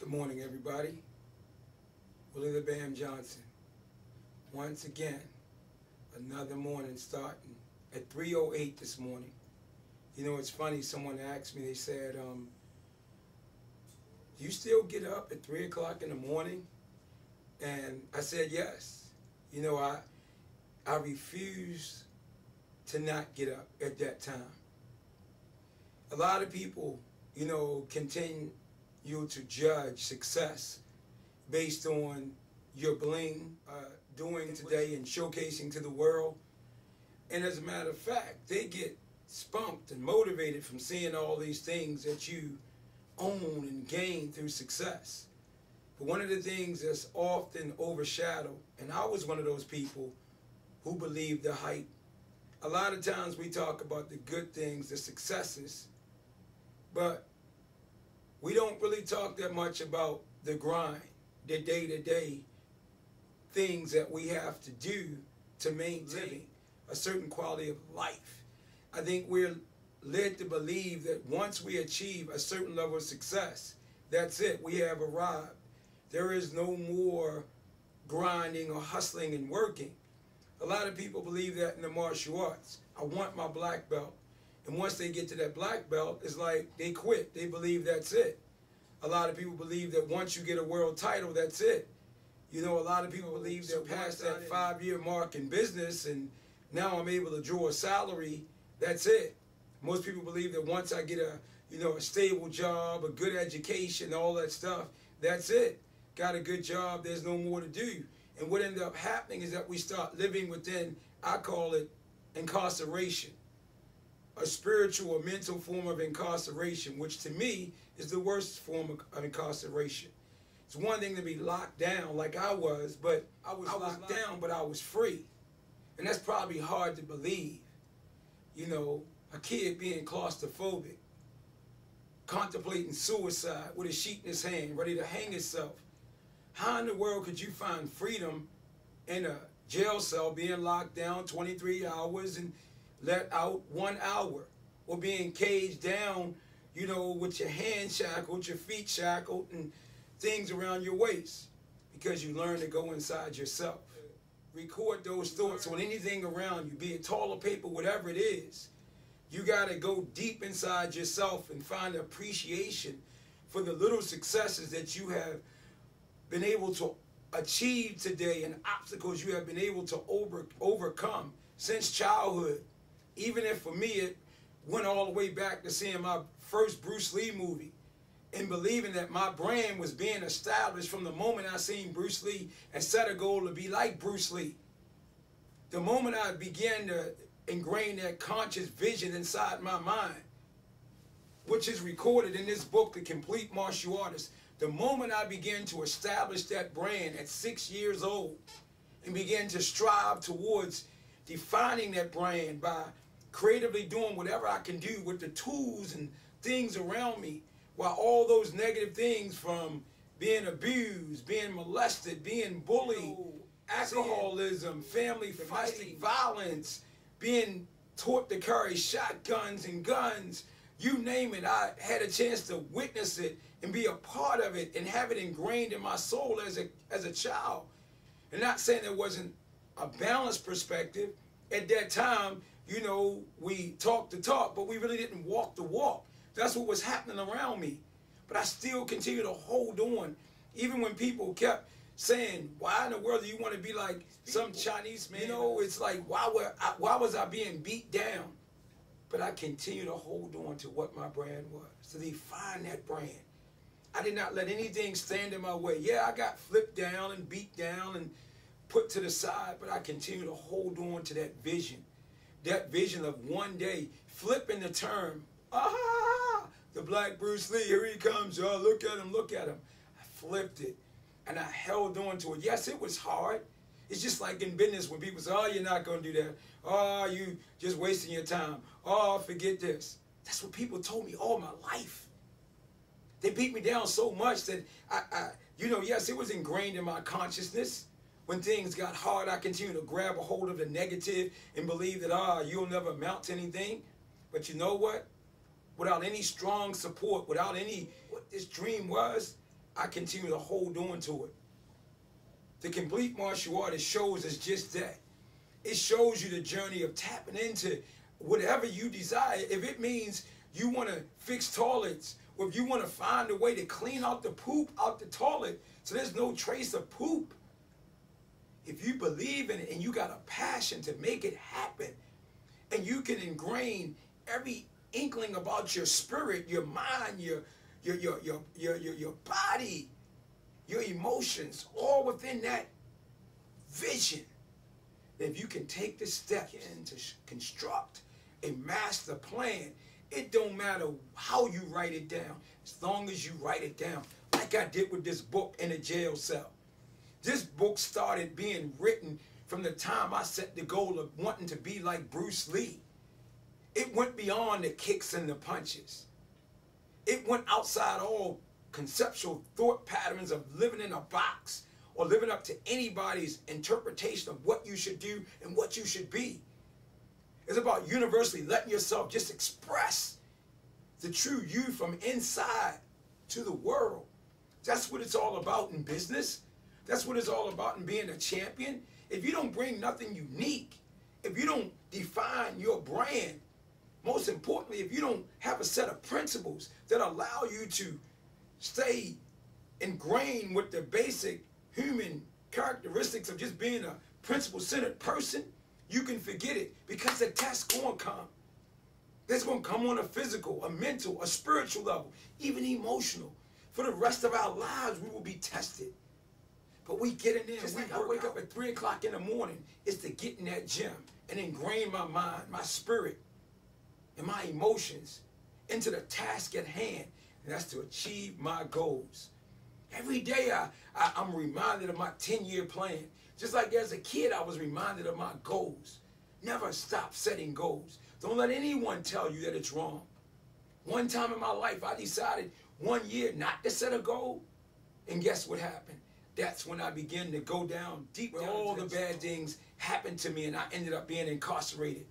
Good morning, everybody. Willie the Bam Johnson. Once again, another morning starting at 3:08 this morning. You know, it's funny, someone asked me, they said, do you still get up at 3 o'clock in the morning? And I said, yes. You know, I refuse to not get up at that time. A lot of people, you know, continue to judge success based on your bling, doing today and showcasing to the world. And as a matter of fact, they get spunked and motivated from seeing all these things that you own and gain through success. But one of the things that's often overshadowed, and I was one of those people who believed the hype. A lot of times we talk about the good things, the successes, but we don't really talk that much about the grind, the day-to-day things that we have to do to maintain a certain quality of life. I think we're led to believe that once we achieve a certain level of success, that's it, we have arrived. There is no more grinding or hustling and working. A lot of people believe that in the martial arts. I want my black belt. And once they get to that black belt, it's like they quit. They believe that's it. A lot of people believe that once you get a world title, that's it. You know, a lot of people believe they're past that 5-year mark in business and now I'm able to draw a salary, that's it. Most people believe that once I get a stable job, a good education, all that stuff, that's it. Got a good job, there's no more to do. And what ended up happening is that we start living within, I call it incarceration. A spiritual or mental form of incarceration, which to me is the worst form of incarceration. It's one thing to be locked down like I was, but I was locked down, but I was free. And that's probably hard to believe. You know, a kid being claustrophobic, contemplating suicide with a sheet in his hand, ready to hang himself. How in the world could you find freedom in a jail cell being locked down 23 hours and let out 1 hour, or being caged down, you know, with your hands shackled, your feet shackled, and things around your waist, because you learn to go inside yourself. Record those thoughts on anything around you, be it toilet paper, whatever it is. You got to go deep inside yourself and find appreciation for the little successes that you have been able to achieve today and obstacles you have been able to overcome since childhood. Even if for me it went all the way back to seeing my first Bruce Lee movie and believing that my brand was being established from the moment I seen Bruce Lee and set a goal to be like Bruce Lee. The moment I began to ingrain that conscious vision inside my mind, which is recorded in this book, The Complete Martial Artist, the moment I began to establish that brand at 6 years old and began to strive towards defining that brand by creatively doing whatever I can do with the tools and things around me, while all those negative things from being abused, being molested, being bullied, alcoholism, family fighting, violence, being taught to carry shotguns and guns, you name it, I had a chance to witness it and be a part of it and have it ingrained in my soul as a child. And not saying there wasn't a balanced perspective. At that time, you know, we talked the talk, but we really didn't walk the walk. That's what was happening around me. But I still continue to hold on. Even when people kept saying, why in the world do you want to be like some Chinese man? You know, it's like, why was I being beat down? But I continue to hold on to what my brand was, to define that brand. I did not let anything stand in my way. Yeah, I got flipped down and beat down and put to the side, but I continue to hold on to that vision of one day flipping the term. The black Bruce Lee, here he comes, y'all, look at him, look at him. I flipped it and I held on to it. Yes, it was hard. It's just like in business when people say, oh, you're not going to do that. Oh, you just wasting your time. Oh, forget this. That's what people told me all my life. They beat me down so much that yes, it was ingrained in my consciousness. When things got hard, I continued to grab a hold of the negative and believe that, you'll never amount to anything. But you know what? Without any strong support, without any, what this dream was, I continue to hold on to it. The complete martial artist shows us just that. It shows you the journey of tapping into whatever you desire. If it means you want to fix toilets, or if you want to find a way to clean out the poop out the toilet so there's no trace of poop. If you believe in it and you got a passion to make it happen, and you can ingrain every inkling about your spirit, your mind, your body, your emotions, all within that vision. If you can take the step in to construct a master plan, it don't matter how you write it down, as long as you write it down, like I did with this book in a jail cell. This book started being written from the time I set the goal of wanting to be like Bruce Lee. It went beyond the kicks and the punches. It went outside all conceptual thought patterns of living in a box or living up to anybody's interpretation of what you should do and what you should be. It's about universally letting yourself just express the true you from inside to the world. That's what it's all about in business. That's what it's all about in being a champion. If you don't bring nothing unique, if you don't define your brand, most importantly, if you don't have a set of principles that allow you to stay ingrained with the basic human characteristics of just being a principle-centered person, you can forget it, because the test's going to come. It's going to come on a physical, a mental, a spiritual level, even emotional. For the rest of our lives, we will be tested. But we get in there. Just like I wake up at 3 o'clock in the morning, is to get in that gym and ingrain my mind, my spirit, and my emotions into the task at hand. And that's to achieve my goals. Every day I'm reminded of my 10-year plan. Just like as a kid, I was reminded of my goals. Never stop setting goals. Don't let anyone tell you that it's wrong. One time in my life, I decided 1 year not to set a goal. And guess what happened? That's when I began to go down deep. Where all the bad things happened to me, and I ended up being incarcerated,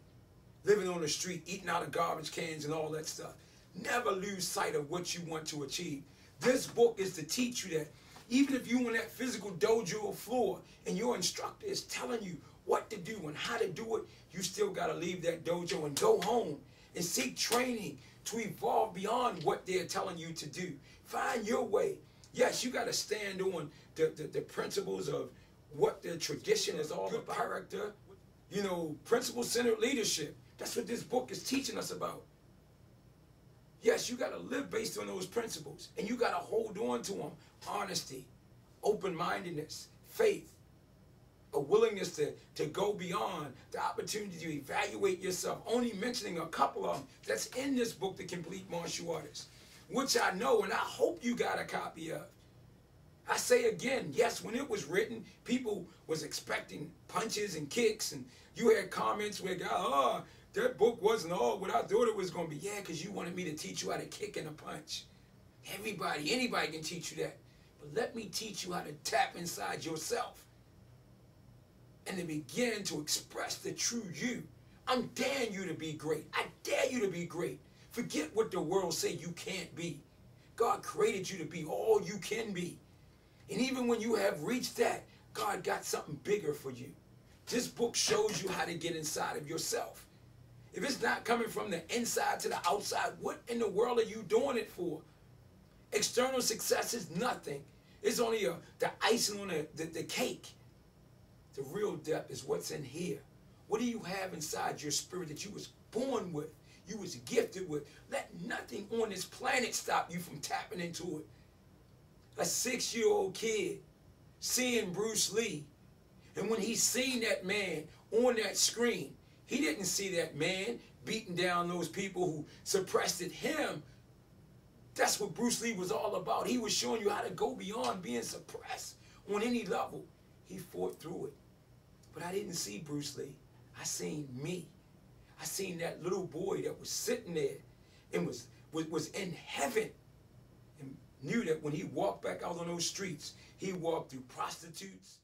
living on the street, eating out of garbage cans and all that stuff. Never lose sight of what you want to achieve. This book is to teach you that even if you're on that physical dojo floor and your instructor is telling you what to do and how to do it, you still got to leave that dojo and go home and seek training to evolve beyond what they're telling you to do. Find your way. Yes, you got to stand on the principles of what the tradition is all about. Character, you know, principle-centered leadership. That's what this book is teaching us about. Yes, you got to live based on those principles, and you got to hold on to them. Honesty, open-mindedness, faith, a willingness to go beyond, the opportunity to evaluate yourself. Only mentioning a couple of them that's in this book, The Complete Martial Artist, which I know and I hope you got a copy of. I say again, yes, when it was written, people was expecting punches and kicks, and you had comments where guys, oh, that book wasn't all what I thought it was going to be. Yeah, because you wanted me to teach you how to kick and a punch. Anybody can teach you that. But let me teach you how to tap inside yourself and to begin to express the true you. I'm daring you to be great. I dare you to be great. Forget what the world say you can't be. God created you to be all you can be. And even when you have reached that, God got something bigger for you. This book shows you how to get inside of yourself. If it's not coming from the inside to the outside, what in the world are you doing it for? External success is nothing. It's only the icing on the cake. The real depth is what's in here. What do you have inside your spirit that you was born with, you was gifted with? Let nothing on this planet stop you from tapping into it. A 6-year-old kid seeing Bruce Lee, and when he seen that man on that screen, he didn't see that man beating down those people who suppressed him. That's what Bruce Lee was all about. He was showing you how to go beyond being suppressed on any level. He fought through it. But I didn't see Bruce Lee. I seen me. I seen that little boy that was sitting there and was in heaven, and knew that when he walked back out on those streets, he walked through prostitutes,